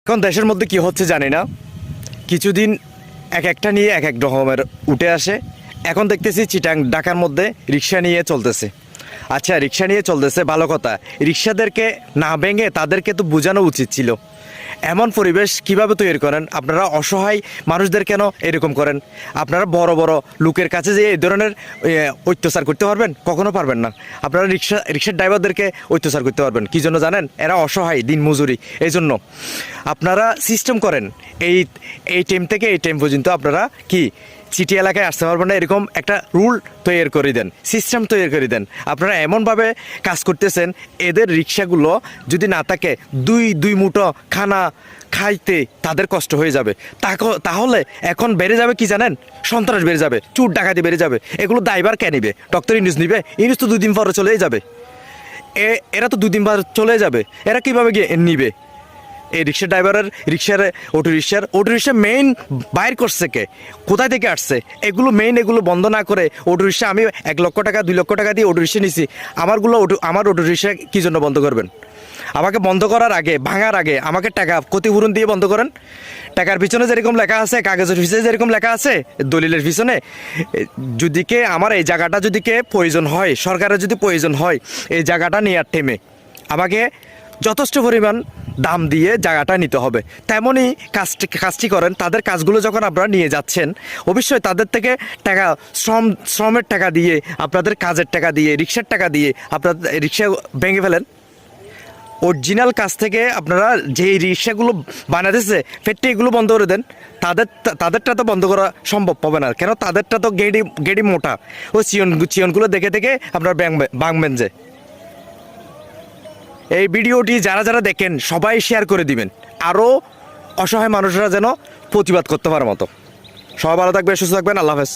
এখন দেশের মধ্যে কি হচ্ছে জানি না, কিছুদিন এক একটা নিয়ে এক এক রকমের উঠে আসে। এখন দেখতেছি চিটাং ঢাকার মধ্যে রিক্সা নিয়ে চলতেছে। আচ্ছা, রিক্সা নিয়ে চলতেছে ভালো কথা, রিক্সাদেরকে না ভেঙে তাদেরকে তো বোঝানো উচিত ছিল। এমন পরিবেশ কিভাবে তৈরি করেন আপনারা? অসহায় মানুষদের কেন এরকম করেন? আপনারা বড় বড় লোকের কাছে যে এই ধরনের অত্যাচার করতে পারবেন? কখনো পারবেন না। আপনারা রিক্সার ড্রাইভারদেরকে অত্যাচার করতে পারবেন কী জন্য জানেন? এরা অসহায়, দিন মজুরি। এই জন্য আপনারা সিস্টেম করেন, এই টাইম থেকে এই টাইম পর্যন্ত আপনারা কি সিটি এলাকায় আসতে পারবেন না, এরকম একটা রুল তৈরি করে দেন, সিস্টেম তৈরি করে দেন। আপনারা এমনভাবে কাজ করতেছেন, এদের রিক্সাগুলো যদি না থাকে, দুই মুঠো খানা খাইতে তাদের কষ্ট হয়ে যাবে। তাহলে এখন বেড়ে যাবে কি জানেন? সন্ত্রাস বেড়ে যাবে, চুর ডাকাতি বেড়ে যাবে। এগুলো দায়ভার কে নিবে? ডক্টর ইউনূস নিবে? ইউনূস তো 2 দিন পরে চলেই যাবে। এরা তো 2 দিন পর চলে যাবে, এরা কীভাবে গিয়ে নিবে? এই রিক্সা ড্রাইভারের অটো রিক্সা মেইন বাইর করছে কে? কোথায় থেকে আসছে? এগুলো বন্ধ না করে অটো রিক্সা, আমি 1 লক্ষ টাকা 2 লক্ষ টাকা দিয়ে অটো রিক্সা নিছি, আমার অটো রিক্সা কী জন্য বন্ধ করবেন? আমাকে বন্ধ করার আগে, ভাঙার আগে আমাকে টাকা ক্ষতিপূরণ দিয়ে বন্ধ করেন। টাকার পিছনে যেরকম লেখা আছে, কাগজের পিছনে যেরকম লেখা আছে, দলিলের পিছনে, যদি কে আমার এই জায়গাটা যদি কে প্রয়োজন হয়, সরকারের যদি প্রয়োজন হয় এই জায়গাটা নেওয়ার টাইমে আমাকে যথেষ্ট পরিমাণ দাম দিয়ে জায়গাটা নিতে হবে। তেমনই কাজটি করেন। তাদের কাজগুলো যখন আপনারা নিয়ে যাচ্ছেন, অবশ্যই তাদের থেকে টাকা, শ্রমের টাকা দিয়ে, আপনাদের কাজের টাকা দিয়ে, রিক্সার টাকা দিয়ে আপনাদের রিক্সা ভেঙে ফেলেন। অরিজিনাল কাজ থেকে আপনারা যেই রিক্সাগুলো বানাতেছে ফ্যাক্টরিগুলো বন্ধ করে দেন। তাদেরটা তো বন্ধ করা সম্ভব হবে না, কেন? তাদেরটা তো গেড়ি মোটা, ও চিয়নগুলো দেখে দেখে আপনারা ভাঙবেন যে। এই ভিডিওটি যারা দেখেন সবাই শেয়ার করে দিবেন, আরও অসহায় মানুষরা যেন প্রতিবাদ করতে পারে মতো। সবাই ভালো থাকবেন, সুস্থ থাকবেন। আল্লাহ হাফেজ।